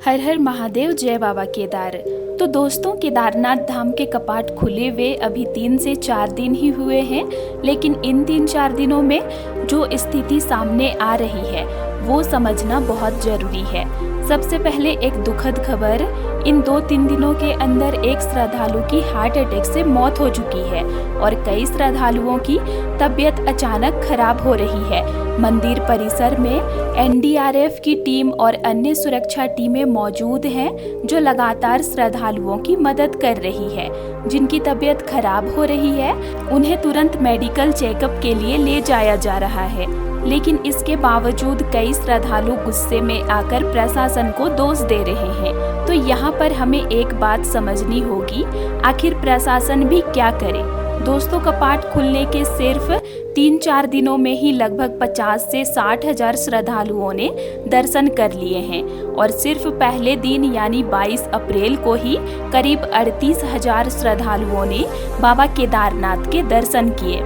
हर हर महादेव, जय बाबा केदार। तो दोस्तों, केदारनाथ धाम के कपाट खुले हुए अभी 3 से 4 दिन ही हुए हैं, लेकिन इन 3-4 दिनों में जो स्थिति सामने आ रही है वो समझना बहुत ज़रूरी है। सबसे पहले एक दुखद खबर, इन 2-3 दिनों के अंदर एक श्रद्धालु की हार्ट अटैक से मौत हो चुकी है और कई श्रद्धालुओं की तबीयत अचानक खराब हो रही है। मंदिर परिसर में एनडीआरएफ की टीम और अन्य सुरक्षा टीमें मौजूद हैं जो लगातार श्रद्धालुओं की मदद कर रही है। जिनकी तबीयत खराब हो रही है उन्हें तुरंत मेडिकल चेकअप के लिए ले जाया जा रहा है, लेकिन इसके बावजूद कई श्रद्धालु गुस्से में आकर प्रशासन को दोष दे रहे हैं। तो यहाँ पर हमें एक बात समझनी होगी, आखिर प्रशासन भी क्या करे। दोस्तों, कपाट खुलने के सिर्फ 3-4 दिनों में ही लगभग 50 से 60 हजार श्रद्धालुओं ने दर्शन कर लिए हैं और सिर्फ पहले दिन यानी 22 अप्रैल को ही करीब 38 हजार श्रद्धालुओं ने बाबा केदारनाथ के दर्शन किए।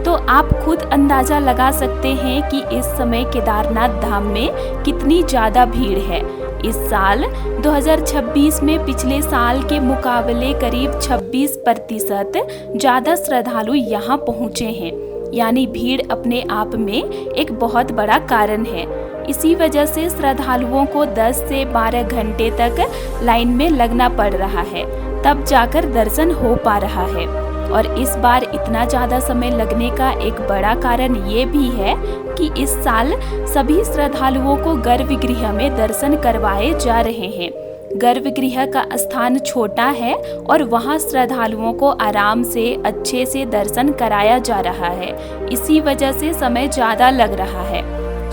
तो आप खुद अंदाजा लगा सकते हैं कि इस समय केदारनाथ धाम में कितनी ज़्यादा भीड़ है। इस साल 2026 में पिछले साल के मुकाबले करीब 26% ज़्यादा श्रद्धालु यहाँ पहुँचे हैं, यानी भीड़ अपने आप में एक बहुत बड़ा कारण है। इसी वजह से श्रद्धालुओं को 10 से 12 घंटे तक लाइन में लगना पड़ रहा है, तब जाकर दर्शन हो पा रहा है। और इस बार इतना ज़्यादा समय लगने का एक बड़ा कारण ये भी है कि इस साल सभी श्रद्धालुओं को गर्भगृह में दर्शन करवाए जा रहे हैं। गर्भगृह का स्थान छोटा है और वहाँ श्रद्धालुओं को आराम से अच्छे से दर्शन कराया जा रहा है। इसी वजह से समय ज़्यादा लग रहा है।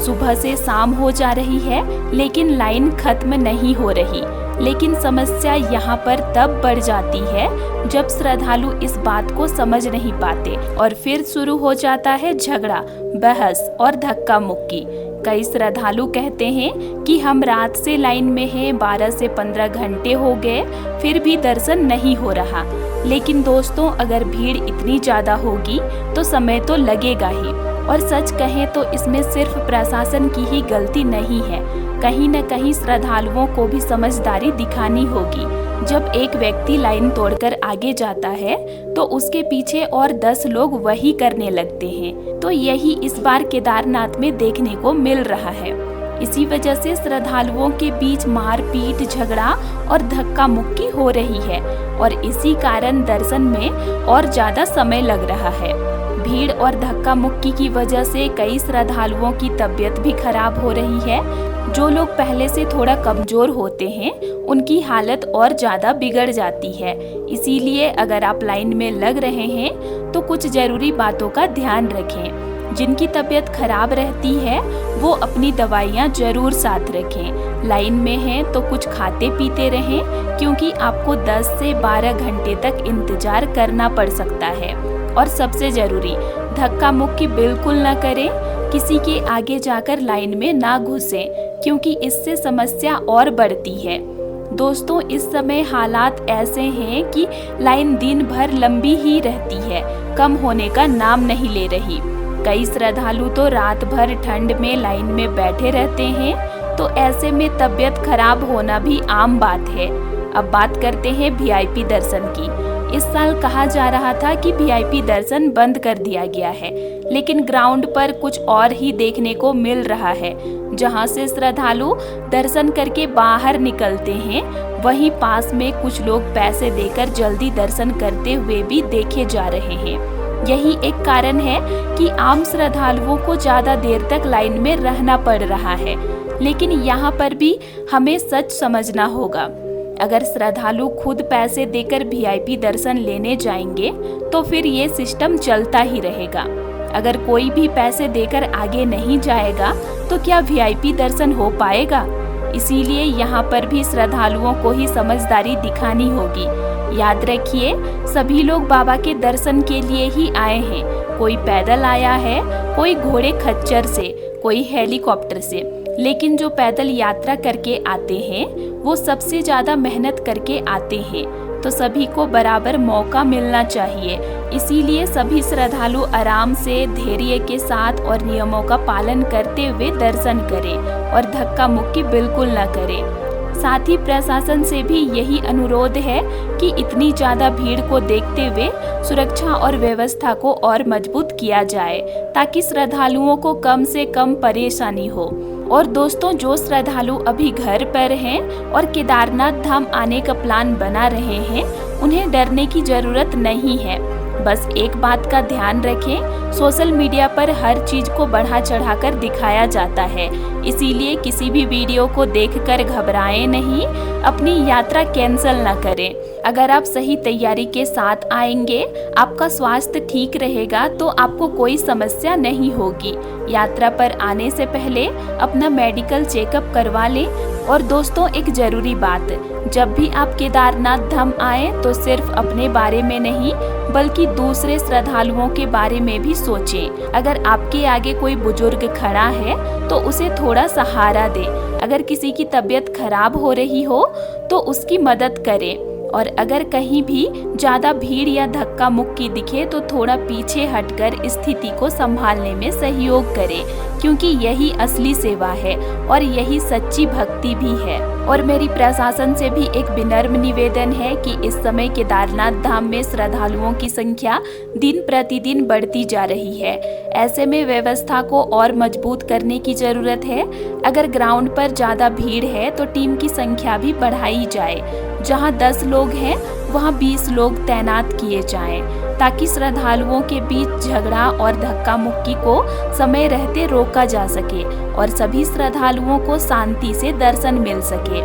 सुबह से शाम हो जा रही है लेकिन लाइन खत्म नहीं हो रही। लेकिन समस्या यहाँ पर तब बढ़ जाती है जब श्रद्धालु इस बात को समझ नहीं पाते और फिर शुरू हो जाता है झगड़ा, बहस और धक्का मुक्की। कई श्रद्धालु कहते हैं कि हम रात से लाइन में हैं, 12 से 15 घंटे हो गए, फिर भी दर्शन नहीं हो रहा। लेकिन दोस्तों, अगर भीड़ इतनी ज़्यादा होगी तो समय तो लगेगा ही। और सच कहें तो इसमें सिर्फ प्रशासन की ही गलती नहीं है, कहीं न कहीं श्रद्धालुओं को भी समझदारी दिखानी होगी। जब एक व्यक्ति लाइन तोड़कर आगे जाता है तो उसके पीछे और 10 लोग वही करने लगते हैं। तो यही इस बार केदारनाथ में देखने को मिल रहा है। इसी वजह से श्रद्धालुओं के बीच मारपीट, झगड़ा और धक्का मुक्की हो रही है और इसी कारण दर्शन में और ज़्यादा समय लग रहा है। भीड़ और धक्का मुक्की की वजह से कई श्रद्धालुओं की तबीयत भी खराब हो रही है। जो लोग पहले से थोड़ा कमज़ोर होते हैं उनकी हालत और ज़्यादा बिगड़ जाती है। इसीलिए अगर आप लाइन में लग रहे हैं तो कुछ ज़रूरी बातों का ध्यान रखें। जिनकी तबीयत खराब रहती है वो अपनी दवाइयाँ ज़रूर साथ रखें। लाइन में हैं तो कुछ खाते पीते रहें, क्योंकि आपको 10 से 12 घंटे तक इंतज़ार करना पड़ सकता है। और सबसे ज़रूरी, धक्का मुक्की बिल्कुल ना करें, किसी के आगे जाकर लाइन में ना घुसें, क्योंकि इससे समस्या और बढ़ती है। दोस्तों, इस समय हालात ऐसे हैं कि लाइन दिन भर लंबी ही रहती है, कम होने का नाम नहीं ले रही। कई श्रद्धालु तो रात भर ठंड में लाइन में बैठे रहते हैं, तो ऐसे में तबीयत खराब होना भी आम बात है। अब बात करते हैं वीआईपी दर्शन की। इस साल कहा जा रहा था कि वीआईपी दर्शन बंद कर दिया गया है, लेकिन ग्राउंड पर कुछ और ही देखने को मिल रहा है। जहां से श्रद्धालु दर्शन करके बाहर निकलते हैं, वहीं पास में कुछ लोग पैसे देकर जल्दी दर्शन करते हुए भी देखे जा रहे हैं। यही एक कारण है कि आम श्रद्धालुओं को ज़्यादा देर तक लाइन में रहना पड़ रहा है। लेकिन यहाँ पर भी हमें सच समझना होगा। अगर श्रद्धालु खुद पैसे देकर वीआईपी दर्शन लेने जाएंगे तो फिर ये सिस्टम चलता ही रहेगा। अगर कोई भी पैसे देकर आगे नहीं जाएगा तो क्या वीआईपी दर्शन हो पाएगा? इसीलिए यहाँ पर भी श्रद्धालुओं को ही समझदारी दिखानी होगी। याद रखिए, सभी लोग बाबा के दर्शन के लिए ही आए हैं। कोई पैदल आया है, कोई घोड़े खच्चर से, कोई हेलीकॉप्टर से, लेकिन जो पैदल यात्रा करके आते हैं वो सबसे ज़्यादा मेहनत करके आते हैं। तो सभी को बराबर मौका मिलना चाहिए। इसीलिए सभी श्रद्धालु आराम से, धैर्य के साथ और नियमों का पालन करते हुए दर्शन करें और धक्का मुक्की बिल्कुल न करें। साथ ही प्रशासन से भी यही अनुरोध है कि इतनी ज़्यादा भीड़ को देखते हुए सुरक्षा और व्यवस्था को और मजबूत किया जाए ताकि श्रद्धालुओं को कम से कम परेशानी हो। और दोस्तों, जो श्रद्धालु अभी घर पर हैं और केदारनाथ धाम आने का प्लान बना रहे हैं, उन्हें डरने की जरूरत नहीं है। बस एक बात का ध्यान रखें, सोशल मीडिया पर हर चीज को बढ़ा चढ़ाकर दिखाया जाता है, इसीलिए किसी भी वीडियो को देखकर घबराएं नहीं, अपनी यात्रा कैंसिल न करें। अगर आप सही तैयारी के साथ आएंगे, आपका स्वास्थ्य ठीक रहेगा तो आपको कोई समस्या नहीं होगी। यात्रा पर आने से पहले अपना मेडिकल चेकअप करवा लें। और दोस्तों, एक जरूरी बात, जब भी आप केदारनाथ धाम आए तो सिर्फ अपने बारे में नहीं बल्कि दूसरे श्रद्धालुओं के बारे में भी सोचें। अगर आपके आगे कोई बुजुर्ग खड़ा है तो उसे थोड़ा सहारा दें। अगर किसी की तबीयत खराब हो रही हो तो उसकी मदद करें। और अगर कहीं भी ज़्यादा भीड़ या धक्का मुक्की दिखे तो थोड़ा पीछे हटकर स्थिति को संभालने में सहयोग करें, क्योंकि यही असली सेवा है और यही सच्ची भक्ति भी है। और मेरी प्रशासन से भी एक विनम्र निवेदन है कि इस समय केदारनाथ धाम में श्रद्धालुओं की संख्या दिन प्रतिदिन बढ़ती जा रही है। ऐसे में व्यवस्था को और मजबूत करने की जरूरत है। अगर ग्राउंड पर ज़्यादा भीड़ है तो टीम की संख्या भी बढ़ाई जाए। जहां 10 लोग हैं वहां 20 लोग तैनात किए जाएं, ताकि श्रद्धालुओं के बीच झगड़ा और धक्का मुक्की को समय रहते रोका जा सके और सभी श्रद्धालुओं को शांति से दर्शन मिल सके।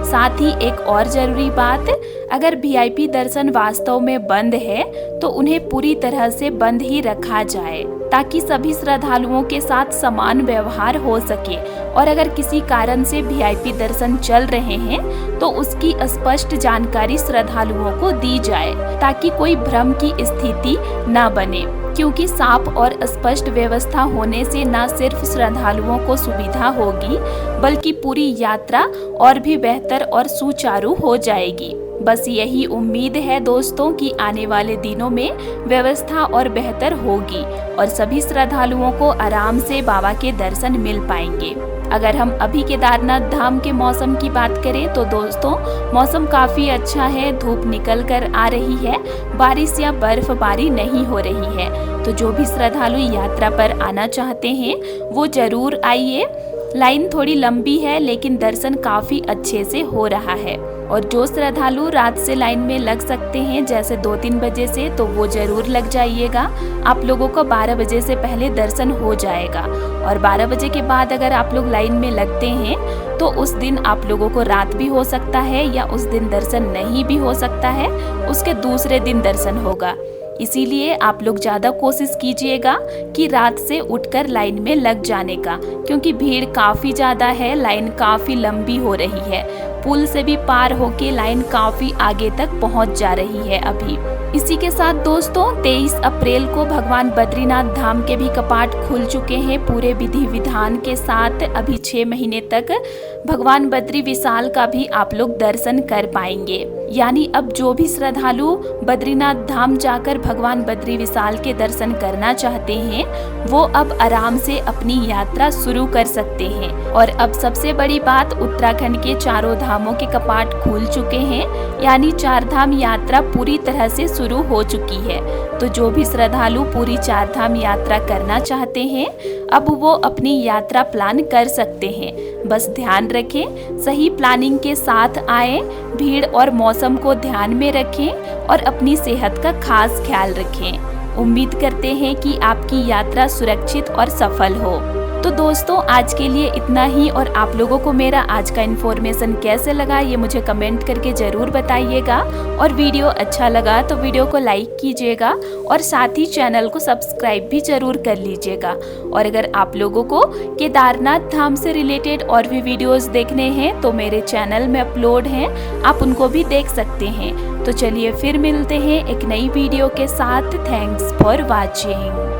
साथ ही एक और जरूरी बात, अगर वीआईपी दर्शन वास्तव में बंद है तो उन्हें पूरी तरह से बंद ही रखा जाए, ताकि सभी श्रद्धालुओं के साथ समान व्यवहार हो सके। और अगर किसी कारण से वीआईपी दर्शन चल रहे हैं तो उसकी स्पष्ट जानकारी श्रद्धालुओं को दी जाए, ताकि कोई भ्रम की स्थिति न बने। क्योंकि साफ और स्पष्ट व्यवस्था होने से न सिर्फ श्रद्धालुओं को सुविधा होगी बल्कि पूरी यात्रा और भी बेहतर और सुचारू हो जाएगी। बस यही उम्मीद है दोस्तों कि आने वाले दिनों में व्यवस्था और बेहतर होगी और सभी श्रद्धालुओं को आराम से बाबा के दर्शन मिल पाएंगे। अगर हम अभी केदारनाथ धाम के मौसम की बात करें तो दोस्तों, मौसम काफ़ी अच्छा है, धूप निकल कर आ रही है, बारिश या बर्फबारी नहीं हो रही है। तो जो भी श्रद्धालु यात्रा पर आना चाहते हैं वो ज़रूर आइए। लाइन थोड़ी लंबी है लेकिन दर्शन काफ़ी अच्छे से हो रहा है। और जो श्रद्धालु रात से लाइन में लग सकते हैं, जैसे 2-3 बजे से, तो वो ज़रूर लग जाइएगा। आप लोगों को 12 बजे से पहले दर्शन हो जाएगा। और 12 बजे के बाद अगर आप लोग लाइन में लगते हैं तो उस दिन आप लोगों को रात भी हो सकता है या उस दिन दर्शन नहीं भी हो सकता है, उसके दूसरे दिन दर्शन होगा। इसीलिए आप लोग ज़्यादा कोशिश कीजिएगा कि रात से उठकर लाइन में लग जाने का, क्योंकि भीड़ काफ़ी ज़्यादा है, लाइन काफ़ी लंबी हो रही है। पुल से भी पार होके लाइन काफ़ी आगे तक पहुंच जा रही है अभी। इसी के साथ दोस्तों, 23 अप्रैल को भगवान बद्रीनाथ धाम के भी कपाट खुल चुके हैं पूरे विधि विधान के साथ। अभी 6 महीने तक भगवान बद्री विशाल का भी आप लोग दर्शन कर पाएंगे। यानी अब जो भी श्रद्धालु बद्रीनाथ धाम जाकर भगवान बद्री विशाल के दर्शन करना चाहते हैं वो अब आराम से अपनी यात्रा शुरू कर सकते हैं। और अब सबसे बड़ी बात, उत्तराखंड के चारों धामों के कपाट खुल चुके हैं, यानी 4 धाम यात्रा पूरी तरह से शुरू हो चुकी है। तो जो भी श्रद्धालु पूरी 4 धाम यात्रा करना चाहते हैं अब वो अपनी यात्रा प्लान कर सकते हैं। बस ध्यान रखें, सही प्लानिंग के साथ आएं, भीड़ और मौसम को ध्यान में रखें और अपनी सेहत का खास ख्याल रखें। उम्मीद करते हैं कि आपकी यात्रा सुरक्षित और सफल हो। तो दोस्तों, आज के लिए इतना ही। और आप लोगों को मेरा आज का इन्फॉर्मेशन कैसे लगा ये मुझे कमेंट करके ज़रूर बताइएगा। और वीडियो अच्छा लगा तो वीडियो को लाइक कीजिएगा और साथ ही चैनल को सब्सक्राइब भी ज़रूर कर लीजिएगा। और अगर आप लोगों को केदारनाथ धाम से रिलेटेड और भी वीडियोज़ देखने हैं तो मेरे चैनल में अपलोड हैं, आप उनको भी देख सकते हैं। तो चलिए फिर मिलते हैं एक नई वीडियो के साथ। Thanks for watching.